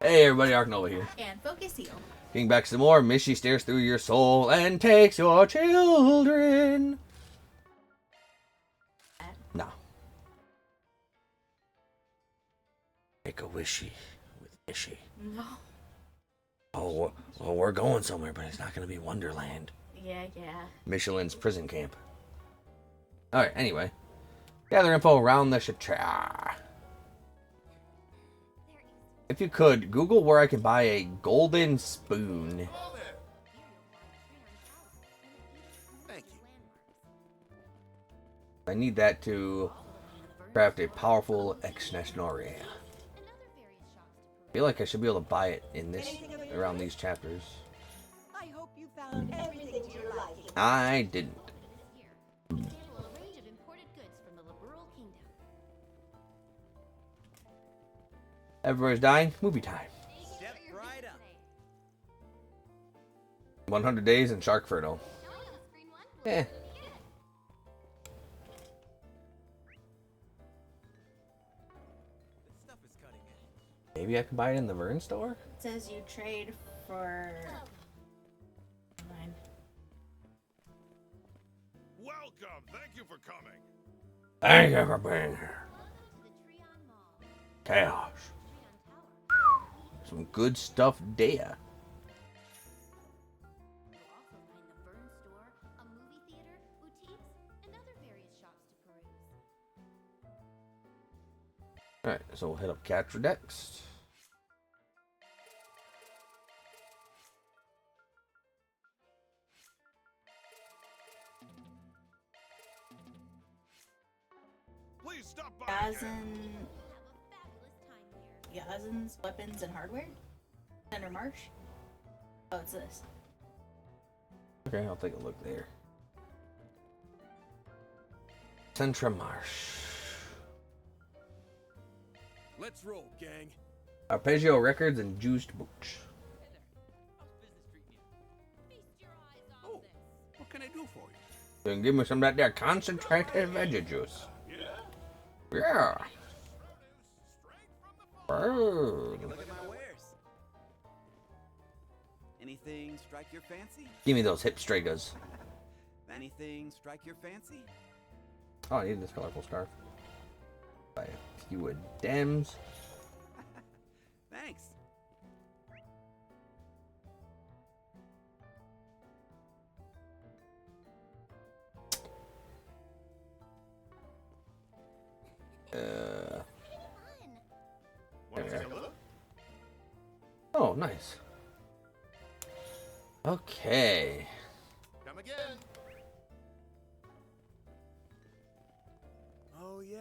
Hey everybody, Ark Nova here. And focus heal. Getting back some more. Mishy stares through your soul and takes your children. No. Make a wishy with Mishy. No. Oh, well, we're going somewhere, but it's not going to be Wonderland. Yeah. Michelin's prison camp. Alright, anyway. Gather info around the Shatra. If you could, Google where I can buy a golden spoon. Thank you. I need that to craft a powerful Exnasnoria. I feel like I should be able to buy it in this around these chapters. I hope you found everything to your liking. I didn't. Everybody's dying. Movie time. Step right up. 100 days in Sharkferno. Eh. This stuff is cutting edge. Maybe I can buy it in the Vern store? It says you trade for mine. Welcome. Thank you for coming. Thank you for being here. Chaos. Some good stuff there. You'll also find the Vern store, a movie theater, boutiques, and other various shops to peruse. Alright, so we'll hit up Catra next. Please stop by. Yazin, Have a fabulous time here. Yazin's weapons and hardware. Center Marsh. Oh, it's this. Okay, I'll take a look there. Centra Marsh. Let's roll, gang. Arpeggio Records and Juiced Books. Hey there. How's business treating you? Feast your eyes on Oh, this. what can I do for you? You can give me some of that there concentrated veggie juice. Yeah. Bird. Look at my wares. Anything strike your fancy? Give me those hip stragas. Anything strike your fancy? Oh, I need this colorful scarf. Buy a few of Dems. Thanks. Uh, Want to take a look? oh, nice. Okay. Come again. Oh yeah,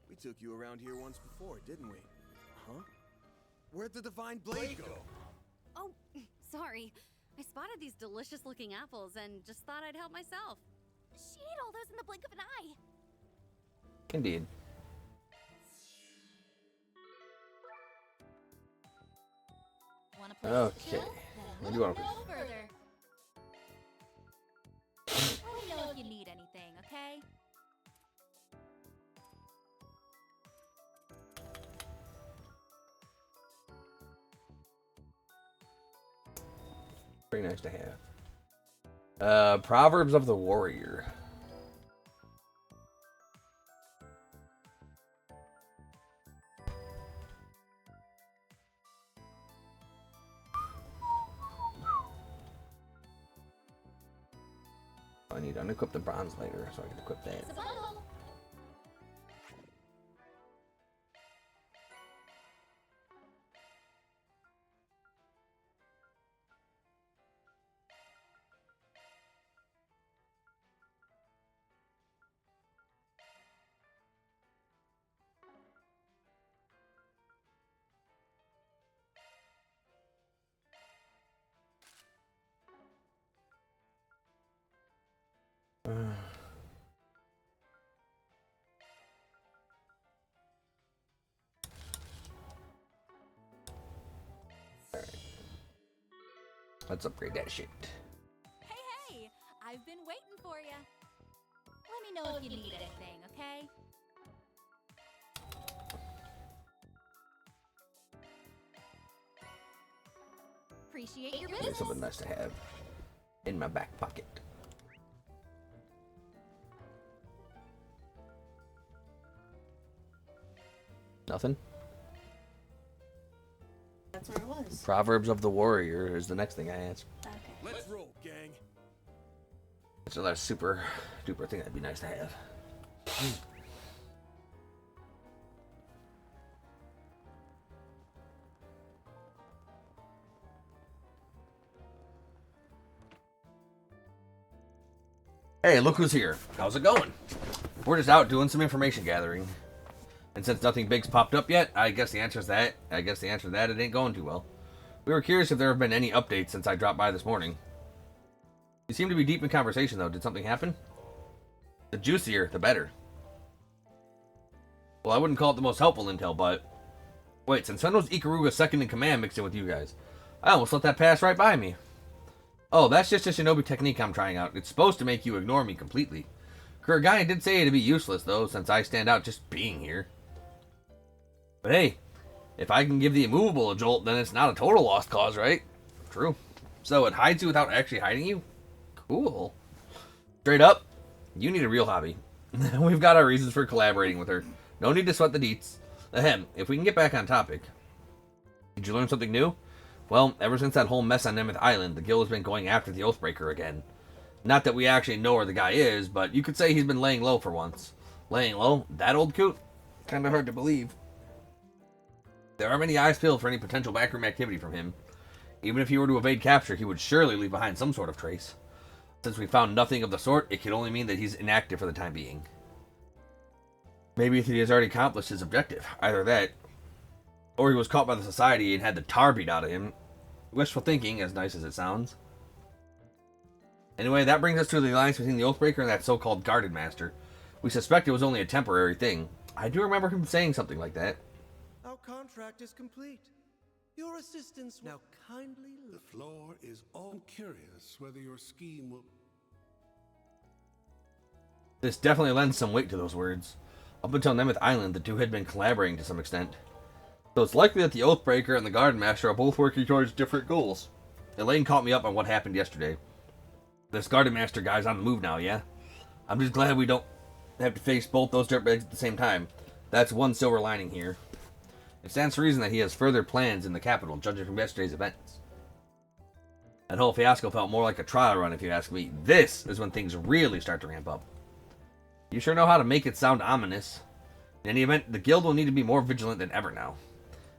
we took you around here once before, didn't we? Huh? Where'd the divine blade go? Oh, sorry. I spotted these delicious looking apples and just thought I'd help myself. She ate all those in the blink of an eye. Indeed. Want to Okay. What do you want to No further. Let me know if you need anything, okay? Pretty nice to have. Proverbs of the Warrior. I need to unequip the bronze later so I can equip that. It's a bundle. Let's upgrade that shit. Hey, I've been waiting for you. Let me know if you need anything, okay? appreciate your Maybe business. something nice to have in my back pocket. Nothing? That's where it was. Proverbs of the Warrior is the next thing I asked. Okay. Let's roll, gang. It's another super duper thing that'd be nice to have. Hey, look who's here. How's it going? We're just out doing some information gathering. And since nothing big's popped up yet, I guess the answer is that. It ain't going too well. We were curious if there have been any updates since I dropped by this morning. You seem to be deep in conversation, though. Did something happen? The juicier, the better. Well, I wouldn't call it the most helpful intel, but... Wait, since when was Ikaruga's second in command mixed in with you guys? I almost let that pass right by me. Oh, that's just a shinobi technique I'm trying out. It's supposed to make you ignore me completely. Kuragane did say it'd be useless, though, since I stand out just being here. But hey, if I can give the immovable a jolt, then it's not a total lost cause, right? True. So it hides you without actually hiding you? Cool. Straight up, you need a real hobby. We've got our reasons for collaborating with her. No need to sweat the deets. Ahem, if we can get back on topic. Did you learn something new? Well, ever since that whole mess on Nemeth Island, the guild has been going after the Oathbreaker again. Not that we actually know where the guy is, but you could say he's been laying low for once. Laying low? That old coot? Kinda hard to believe. There aren't many eyes peeled for any potential backroom activity from him. Even if he were to evade capture, he would surely leave behind some sort of trace. Since we found nothing of the sort, it could only mean that he's inactive for the time being. Maybe he has already accomplished his objective. Either that, or he was caught by the society and had the tar beat out of him. Wishful thinking, as nice as it sounds. Anyway, that brings us to the alliance between the Oathbreaker and that so-called Guarded Master. We suspect it was only a temporary thing. I do remember him saying something like that. Our contract is complete. Your assistance now kindly The floor is all curious whether your scheme will... This definitely lends some weight to those words. Up until Nemeth Island, the two had been collaborating to some extent. So it's likely that the Oathbreaker and the Guard Master are both working towards different goals. Elaine caught me up on what happened yesterday. This Guard Master guy's on the move now, yeah? I'm just glad we don't have to face both those dirtbags at the same time. That's one silver lining here. It stands to reason that he has further plans in the capital, judging from yesterday's events. That whole fiasco felt more like a trial run, if you ask me. This is when things really start to ramp up. You sure know how to make it sound ominous. In any event, the guild will need to be more vigilant than ever now.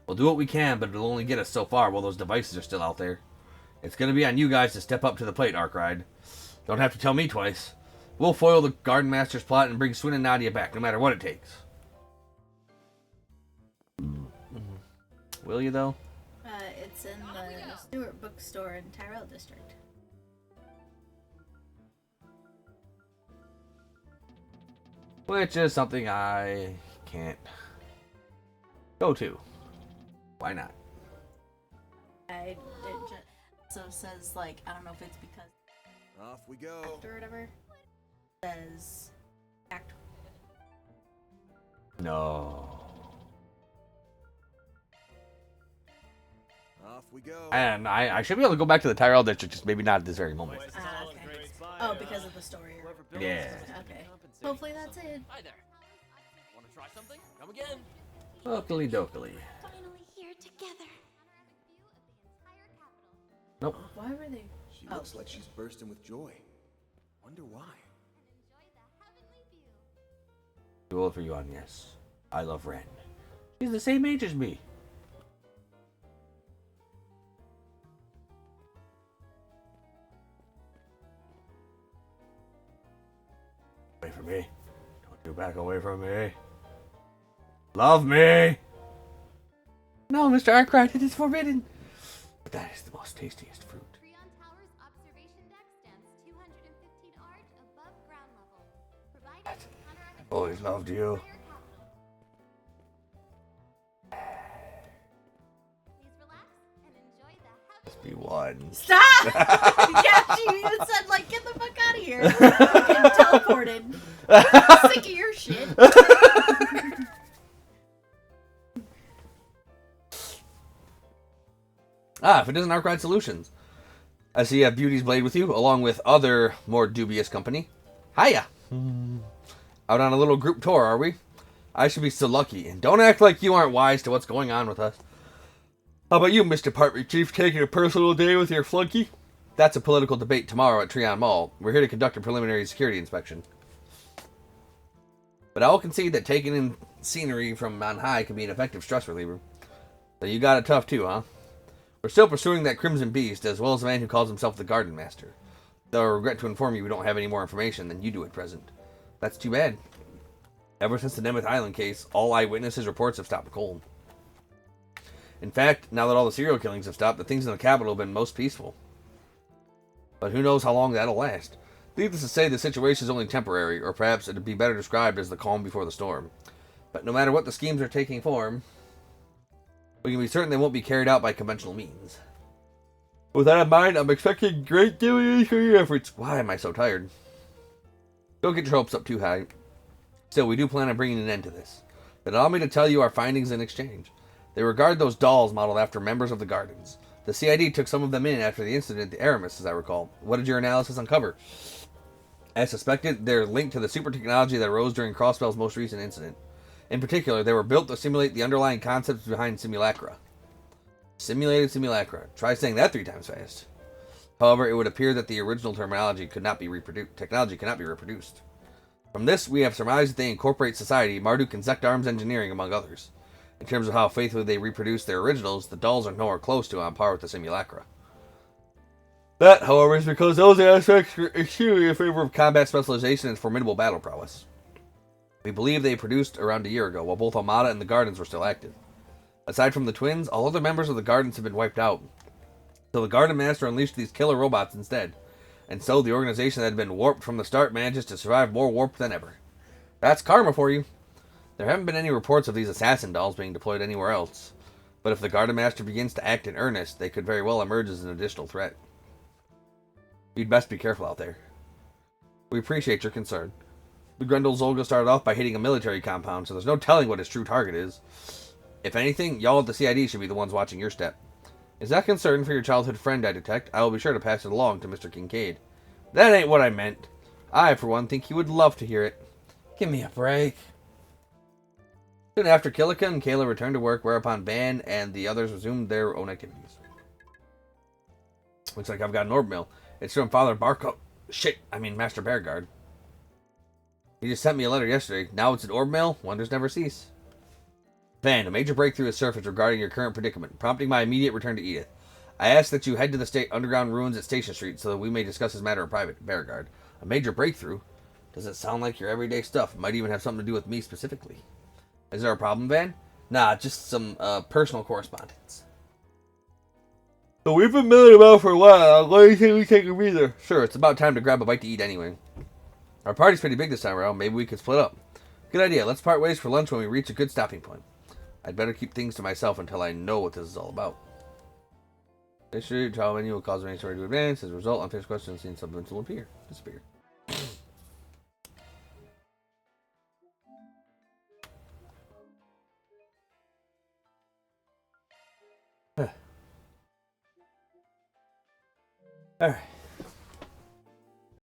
We'll do what we can, but it'll only get us so far while those devices are still out there. It's going to be on you guys to step up to the plate, Arkride. Don't have to tell me twice. We'll foil the Garden Master's plot and bring Swin and Nadia back, no matter what it takes. Will you, though? It's in the Stewart bookstore in Tyrell District. Which is something I can't go to. Why not? It just says, like, I don't know if it's because Off we go. or whatever. Says act. No. Off we go. And I should be able to go back to the Tyrell District, just maybe not at this very moment. Okay. Oh, because of the story. Yeah. Okay. Hopefully that's it. Hi there. Want to try something? Come again. Dokily dokily. Finally here together. Nope. Why were they? She looks like she's bursting with joy. Wonder why. Too old for you, yes. I love Ren. She's the same age as me. Away from me. Don't you back away from me. Love me! No, Mr. Arkwright, it is forbidden. But that is the most tastiest fruit. Creon Tower's observation deck stands 215 arch above ground level, providing I've always loved you. Please relax and enjoy the heavenly Must be one. Stop! Yeah, you said, like, get the fuck out of here. Fucking teleported. I'm sick of your shit. Ah, if it isn't Arkwright Solutions. I see you have Beauty's Blade with you, along with other more dubious company. Hiya! Out on a little group tour, are we? I should be so lucky, and don't act like you aren't wise to what's going on with us. How about you, Mr. Department Chief, taking a personal day with your flunky? That's a political debate tomorrow at Treon Mall. We're here to conduct a preliminary security inspection. But I will concede that taking in scenery from on high can be an effective stress reliever. So you got it tough too, huh? We're still pursuing that Crimson Beast, as well as the man who calls himself the Garden Master. Though I regret to inform you we don't have any more information than you do at present. That's too bad. Ever since the Nemeth Island case, all eyewitnesses' reports have stopped cold. In fact, now that all the serial killings have stopped, the things in the capital have been most peaceful. But who knows how long that'll last. Needless to say, the situation is only temporary, or perhaps it'd be better described as the calm before the storm. But no matter what the schemes are taking form, we can be certain they won't be carried out by conventional means. With that in mind, I'm expecting great dividends for your efforts. Why am I so tired? Don't get your hopes up too high. Still, we do plan on bringing an end to this. But allow me to tell you our findings in exchange. They regard those dolls modeled after members of the Gardens. The CID took some of them in after the incident at the Aramis, as I recall. What did your analysis uncover? As suspected, they're linked to the super technology that arose during Crossbell's most recent incident. In particular, they were built to simulate the underlying concepts behind simulacra. Simulated simulacra. Try saying that 3 times fast. However, it would appear that the original terminology could not be reproduced. Technology cannot be reproduced. From this, we have surmised that they incorporate society, Marduk, and Zect Arms Engineering, among others. In terms of how faithfully they reproduce their originals, the dolls are nowhere close to on par with the simulacra. That, however, is because those aspects are extremely in favor of combat specialization and formidable battle prowess. We believe they produced around a year ago, while both Armada and the Gardens were still active. Aside from the twins, all other members of the Gardens have been wiped out. So the Garden Master unleashed these killer robots instead. And so the organization that had been warped from the start manages to survive more warped than ever. That's karma for you. There haven't been any reports of these assassin dolls being deployed anywhere else. But if the Garden Master begins to act in earnest, they could very well emerge as an additional threat. You'd best be careful out there. We appreciate your concern. The Grendel Zolga started off by hitting a military compound, so there's no telling what his true target is. If anything, y'all at the CID should be the ones watching your step. Is that concern for your childhood friend, I detect? I will be sure to pass it along to Mr. Kincaid. That ain't what I meant. I, for one, think he would love to hear it. Give me a break. Soon after, Killica and Kayla returned to work, whereupon Van and the others resumed their own activities. Looks like I've got an orb mill. It's from Father Barco... Master Bearguard. He just sent me a letter yesterday. Now it's an orb mill? Wonders never cease. Van, a major breakthrough has surfaced regarding your current predicament, prompting my immediate return to Edith. I ask that you head to the state underground ruins at Station Street so that we may discuss this matter in private. Bearguard. A major breakthrough? Doesn't sound like your everyday stuff. Might even have something to do with me specifically. Is there a problem, Van? Nah, just some personal correspondence. So we've been milling about for a while. Why do you think we take a breather? Sure, it's about time to grab a bite to eat anyway. Our party's pretty big this time around. Maybe we could split up. Good idea. Let's part ways for lunch when we reach a good stopping point. I'd better keep things to myself until I know what this is all about. This trial menu will cause any story to advance. As a result, unfinished questions seen supplements will disappear. Alright.